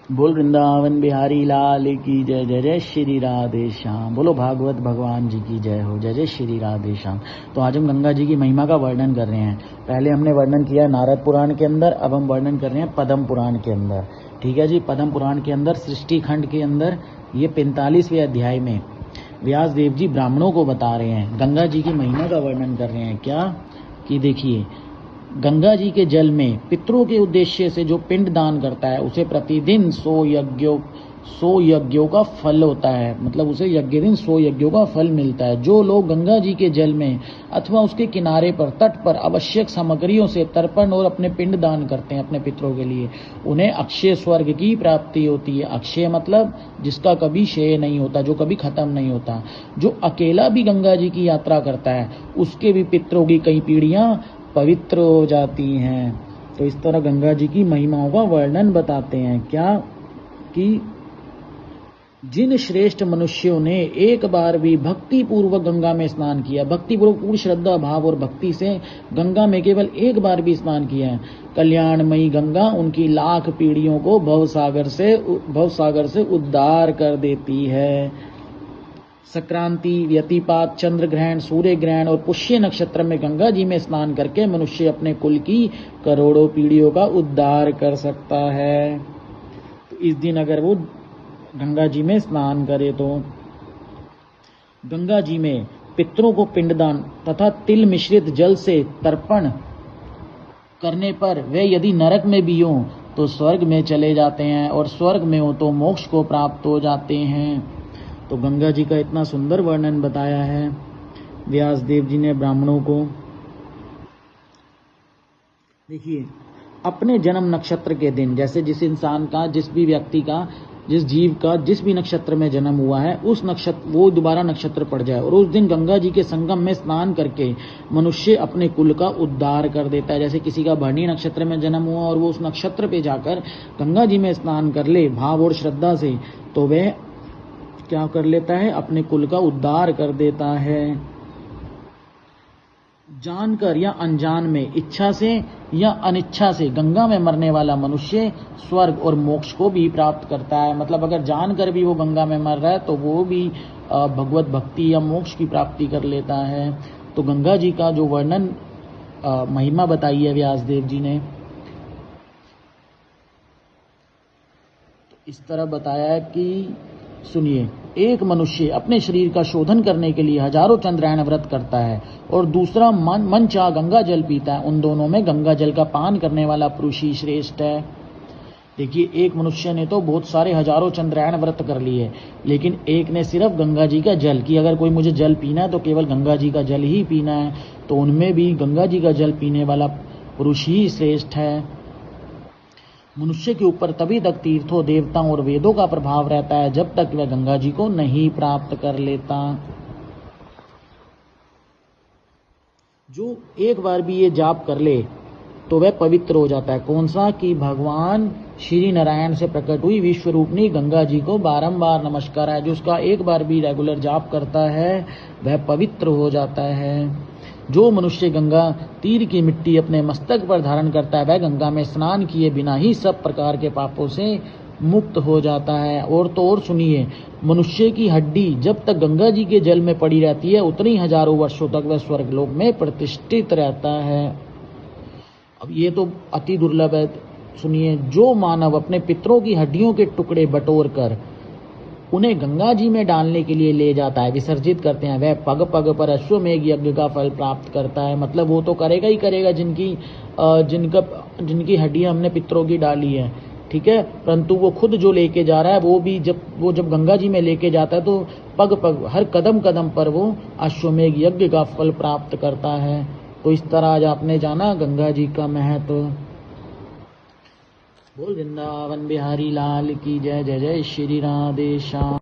बोल वृंदावन बिहारी लाल की जय। जय जय श्री राधे श्याम। बोलो भागवत भगवान जी की जय हो। जय जय श्री राधे श्याम। तो आज हम गंगा जी की महिमा का वर्णन कर रहे हैं। पहले हमने वर्णन किया नारद पुराण के अंदर, अब हम वर्णन कर रहे हैं पद्म पुराण के अंदर। ठीक है जी। पद्म पुराण के अंदर सृष्टि खंड के अंदर ये 45वें अध्याय में व्यास देव जी ब्राह्मणों को बता रहे हैं, गंगा जी की महिमा का वर्णन कर रहे हैं। क्या कि देखिए, गंगा जी के जल में पितरों के उद्देश्य से जो पिंड दान करता है उसे प्रतिदिन 100 यज्ञों का फल होता है। मतलब उसे यज्ञ दिन 100 यज्ञों का फल मिलता है। जो लोग गंगा जी के जल में अथवा उसके किनारे पर तट पर आवश्यक सामग्रियों से तर्पण और अपने पिंड दान करते हैं अपने पितरों के लिए, उन्हें अक्षय स्वर्ग की प्राप्ति होती है। अक्षय मतलब जिसका कभी क्षय नहीं होता, जो कभी खत्म नहीं होता। जो अकेला भी गंगा जी की यात्रा करता है उसके भी पितरों की कई पीढ़ियां पवित्र हो जाती हैं। तो इस तरह गंगा जी की महिमाओं का वर्णन बताते हैं। क्या कि जिन श्रेष्ठ मनुष्यों ने एक बार भी भक्ति पूर्वक गंगा में स्नान किया, भक्ति पूर्वक पूर्ण श्रद्धा भाव और भक्ति से गंगा में केवल एक बार भी स्नान किया है, कल्याणमयी गंगा उनकी लाख पीढ़ियों को भवसागर से उद्धार कर देती है। संक्रांति, व्यतिपात, चंद्र ग्रहण, सूर्य ग्रहण और पुष्य नक्षत्र में गंगा जी में स्नान करके मनुष्य अपने कुल की करोड़ों पीढ़ियों का उद्धार कर सकता है। तो इस दिन अगर वो गंगा जी में स्नान करे तो गंगा जी में पितरों को पिंडदान तथा तिल मिश्रित जल से तर्पण करने पर वे यदि नरक में भी हों तो स्वर्ग में चले जाते हैं, और स्वर्ग में हो तो मोक्ष को प्राप्त हो जाते हैं। तो गंगा जी का इतना सुंदर वर्णन बताया है व्यास देव जी ने ब्राह्मणों को। देखिए, अपने जन्म नक्षत्र के दिन, जैसे जिस इंसान का, जिस भी व्यक्ति का, जिस जीव का जिस भी नक्षत्र में जन्म हुआ है उस नक्षत्र वो दोबारा नक्षत्र पड़ जाए और उस दिन गंगा जी के संगम में स्नान करके मनुष्य अपने कुल का उद्धार कर देता है। जैसे किसी का भरणी नक्षत्र में जन्म हुआ और वो उस नक्षत्र पे जाकर गंगा जी में स्नान कर ले भाव और श्रद्धा से, तो वह क्या कर लेता है, अपने कुल का उद्धार कर देता है। जानकर या अनजान में, इच्छा से या अनिच्छा से गंगा में मरने वाला मनुष्य स्वर्ग और मोक्ष को भी प्राप्त करता है। मतलब अगर जानकर भी वो गंगा में मर रहा है तो वो भी भगवत भक्ति या मोक्ष की प्राप्ति कर लेता है। तो गंगा जी का जो वर्णन महिमा बताई है व्यास देव जी ने, तो इस तरह बताया है कि सुनिए, एक मनुष्य अपने शरीर का शोधन करने के लिए हजारों चंद्रायण व्रत करता है और दूसरा मन चाह गंगा जल पीता है। उन दोनों में गंगा जल का पान करने वाला पुरुष ही श्रेष्ठ है। देखिए, एक मनुष्य ने तो बहुत सारे हजारों चंद्रायण व्रत कर लिए, लेकिन एक ने सिर्फ गंगा जी का जल, कि अगर कोई मुझे जल पीना है तो केवल गंगा जी का जल ही पीना है, तो उनमें भी गंगा जी का जल पीने वाला पुरुष ही श्रेष्ठ है। मनुष्य के ऊपर तभी तक तीर्थों, देवताओं और वेदों का प्रभाव रहता है जब तक वह गंगा जी को नहीं प्राप्त कर लेता। जो एक बार भी ये जाप कर ले तो वह पवित्र हो जाता है। कौन सा? कि भगवान श्री नारायण से प्रकट हुई विश्व रूपनी गंगा जी को बारंबार नमस्कार है। जो उसका एक बार भी रेगुलर जाप करता है वह पवित्र हो जाता है। जो मनुष्य गंगा तीर की मिट्टी अपने मस्तक पर धारण करता है वह गंगा में स्नान किए बिना ही सब प्रकार के पापों से मुक्त हो जाता है। और तो और सुनिए, मनुष्य की हड्डी जब तक गंगा जी के जल में पड़ी रहती है उतनी हजारों वर्षों तक वह स्वर्गलोक में प्रतिष्ठित रहता है। अब ये तो अति दुर्लभ है। सुनिए, जो मानव अपने पितरों की हड्डियों के टुकड़े बटोर कर उन्हें गंगा जी में डालने के लिए ले जाता है, विसर्जित करते हैं, वह पग पग पर अश्वमेघ यज्ञ का फल प्राप्त करता है। मतलब वो तो करेगा ही करेगा जिनकी हड्डियां हमने पितरों की डाली है, ठीक है, परंतु वो खुद जो लेके जा रहा है वो जब गंगा जी में लेके जाता है तो पग पग हर कदम कदम पर वो अश्वमेघ यज्ञ का फल प्राप्त करता है। तो इस तरह आज आपने जाना गंगा जी का महत्व। बोल वृंदावन बिहारी लाल की जय। जय जय श्री राधे श्याम।